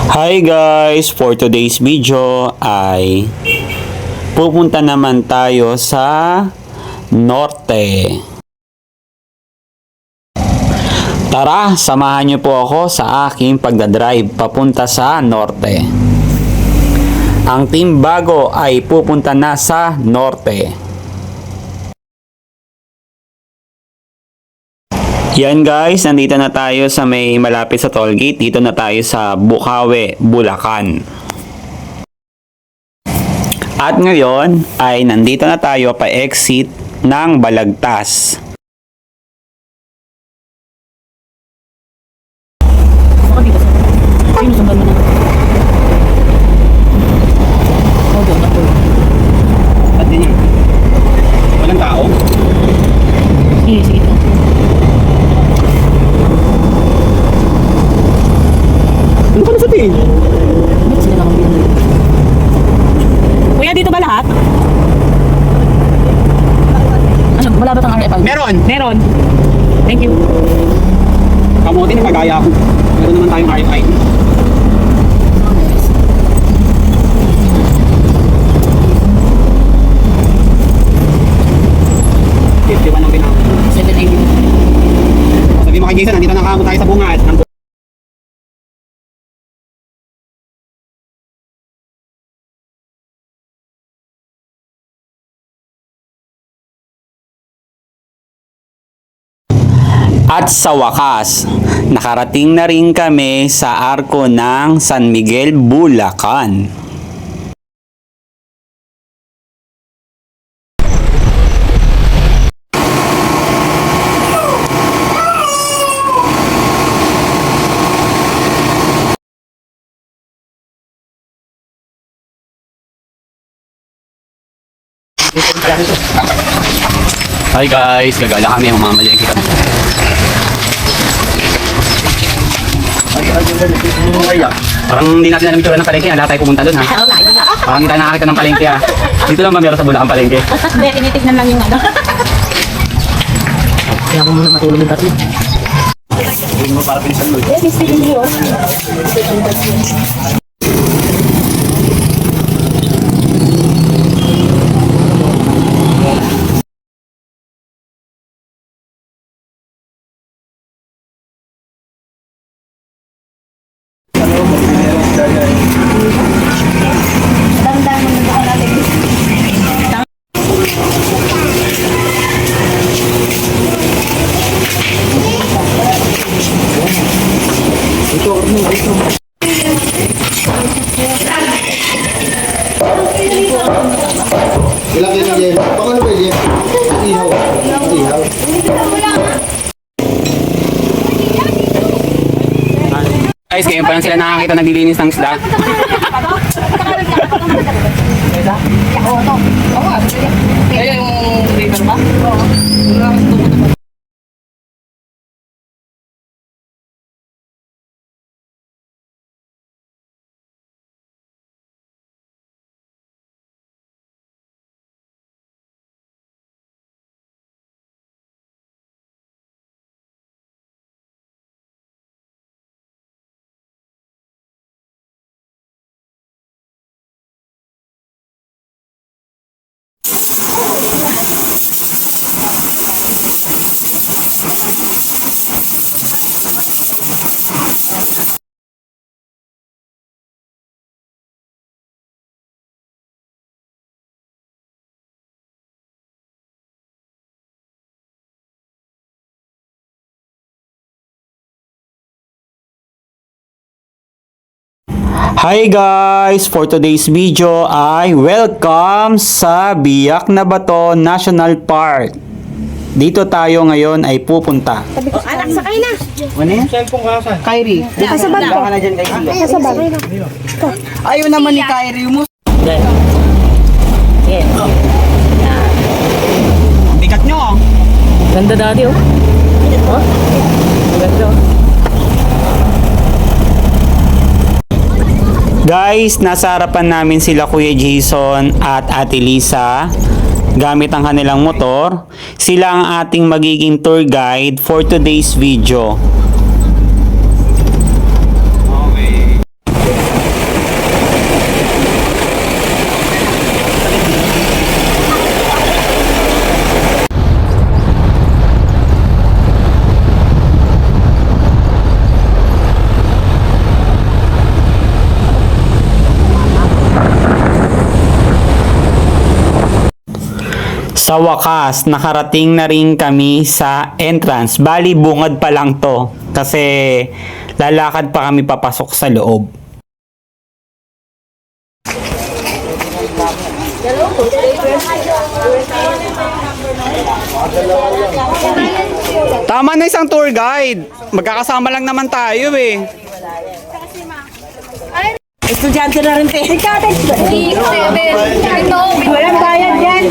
Hi guys! For today's video ay pupunta naman tayo sa Norte. Tara, samahan niyo po ako sa aking pagdadrive papunta sa Norte. Ang Team Bago ay pupunta na sa Norte. Yan guys, nandito na tayo sa may malapit sa tollgate. Dito na tayo sa Bukawi, Bulacan. At ngayon ay nandito na tayo pa exit ng Balagtas. Walang tao? Sige. Ano ka nasabihin? Kuya, dito ba lahat? Ano, wala ba tang RFID? Meron! Meron. Thank you. Kamote na kagaya ako. Meron naman tayong RFID. $51 ang pinaka. 780. Sabi mo kay Jason, nandito na kamo tayo sa bungad. At sa wakas, nakarating na rin kami sa arko ng San Miguel, Bulacan. Hi guys, gagala kami, umamalengke kami. Parang hindi natin alam yung tsura ng palengke, lahat tayo pumunta doon ha. Parang hindi tayo nakakita ng palengke ha. Dito lang ba meron sa Bulacan palengke? Hindi, tinitignan lang yung ano. Kaya ako muna matulog yung tatlo. Hindi mo para pinisan mo. Eh, Mr. Inyo. Tandaan mo na natin. Ilang yan yan? Paano ba yan? Ihaw. Ihaw. Guys, ngayon pa lang sila nakakita naglilinis ng isda. Kaya yung paper ba? Hi guys! For today's video ay welcome sa Biak na Bato National Park. Dito tayo ngayon ay pupunta. Anak, sakay na. Ano yan? Kyrie. Sa bag ko. Na dyan kay Sia. Sa bag. Ayaw naman ni Kyrie. Sige. Bigat nyo oh! Ganda dati oh. Oh? Ganda oh. Guys, nasa harapan namin sila Kuya Jason at Ate Lisa gamit ang kanilang motor. Sila ang ating magiging tour guide for today's video. Okay. Sa wakas, nakarating na rin kami sa entrance. Bali, bungad pa lang to. Kasi lalakad pa kami papasok sa loob. Tama na isang tour guide. Magkakasama lang naman tayo eh. Estudyante na rin, te. Ito, Walang bayad yan.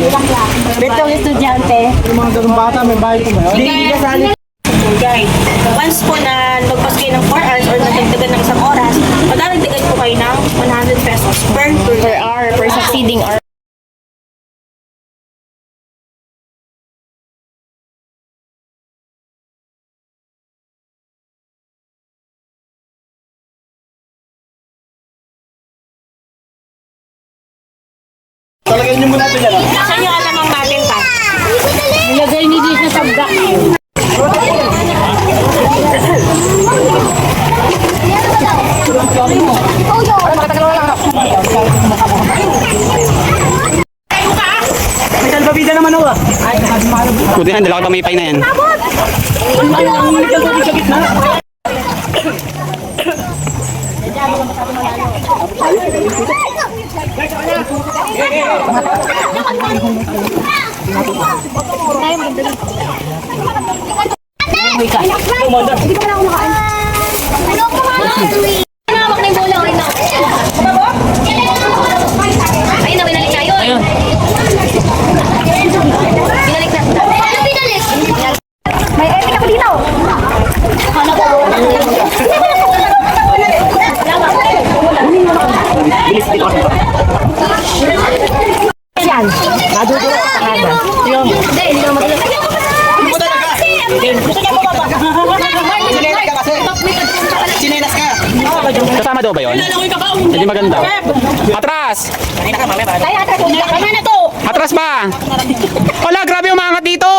Betong estudyante. Yung mga ganung bata, may bayad ko ba yun? Hindi ka sali. Guys, once po na lagpas kayo ng 4 hours or nadagdagan ng isang oras, madadagdagan po kayo ng 100 pesos per hour, per succeeding hour. Talagyan nyo muna ito dyan. Saan yung alamang natin pa? Nilagay ni dito sa bag. May salbabida naman ako. Ay, Buti na, dala ko may pay na yan. Ayun na, binalik tayo. Ayun. Binalik na. Paano binalik? May epic ako dito. Paano ko? yan. Naduduro ka talaga. Yung. Hindi, hindi naman magaling. Sinelas ka kasi. Sinelas ka. Kasama daw ba yun? Hindi maganda. Atras! Kaya ata kung tama na to. Atras ba? Wala, grabe umangat dito!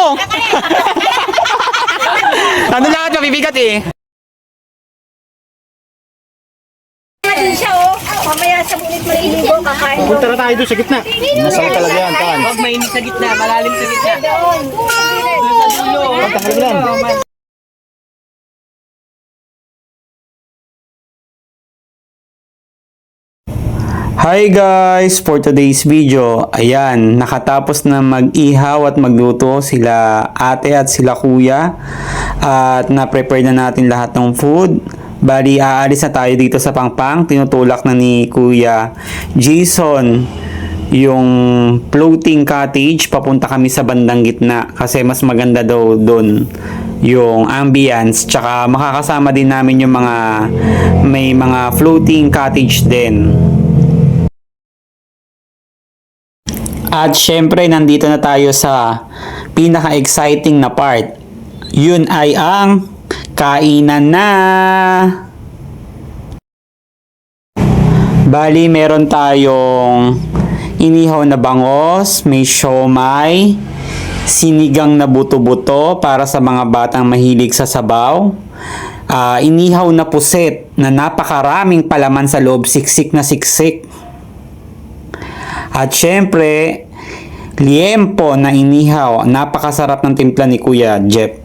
Nandun lahat, mabibigat eh. Din siya oh. Mamaya sa bunit maliligo kakain. Punta na tayo doon sa gitna. Masakit talaga yan, Tan. Huwag mainit sa gitna, malalim sa gitna. Doon. Punta ka lang. Hi guys! For today's video, ayan, nakatapos na mag-ihaw at magluto sila ate at sila kuya. At na-prepare na natin lahat ng food. Bali, aalis na tayo dito sa Pangpang. Tinutulak na ni Kuya Jason yung floating cottage. Papunta kami sa bandang gitna kasi mas maganda daw doon yung ambience. Tsaka makakasama din namin yung may mga floating cottage din. At syempre, nandito na tayo sa pinaka-exciting na part. Yun ay ang kainan na! Bali, meron tayong inihaw na bangos, may siomay, sinigang na buto-buto para sa mga batang mahilig sa sabaw, inihaw na puset na napakaraming palaman sa loob, siksik na siksik. At syempre, liempo na inihaw. Napakasarap ng timpla ni Kuya Jeff.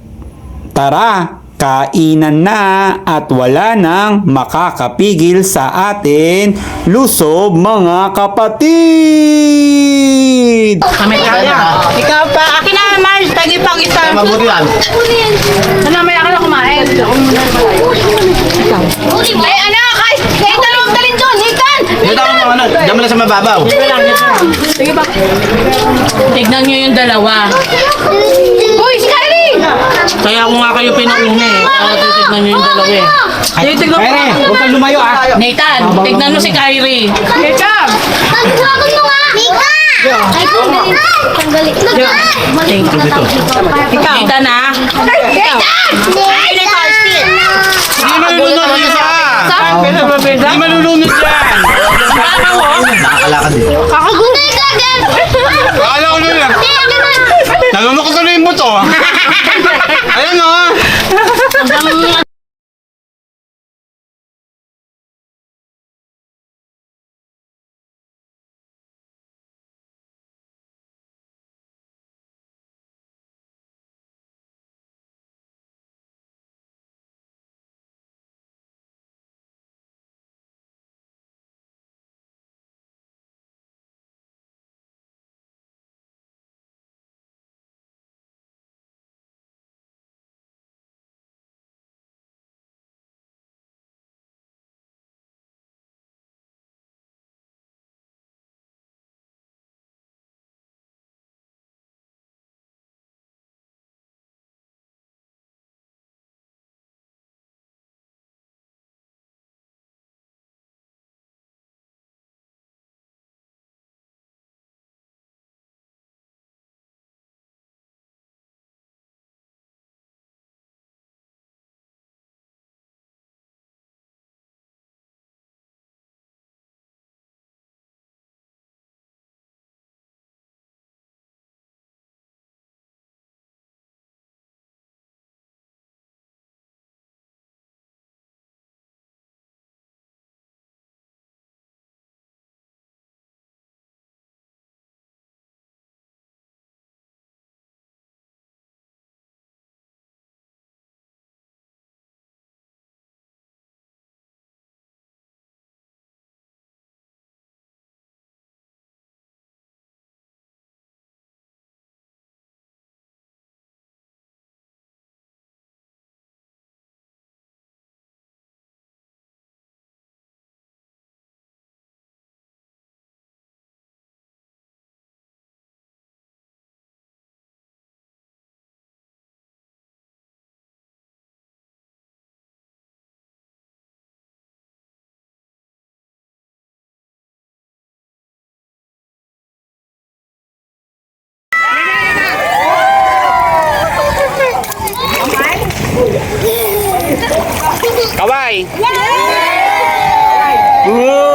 Tara, kainan na at wala nang makakapigil sa atin lusob mga kapatid! Kami kaya. Ikaw pa. Akin na, Mars. Tagi pang isa. Mabuti yan. Sana may akin na kumain. Ay, anak! Ay, talong talin doon! Hikan! Dito ako mga ano. Diyan mo lang sa mababaw. Sige pa. Tignan nyo yung dalawa. Uy, si Kylie! Kaya ako nga kayo pinauna eh. Kaya titignan nyo yung dalawa eh. Titignan mo. Kaya huwag kang lumayo ah. Nathan, tignan mo si Kyrie. Nathan! Pagkakon mo nga! Mika! Ay, tanggalin. Tanggalin. Balik mo na tao dito. Nathan ha? Nathan! Ay, Nathan! Hindi malulunod isa! Hindi malulunod yan! Nakakalakad eh. Hindi ka din! Akala ko nun yan! Nalunok ko na yung buto! Ayan o! Wow!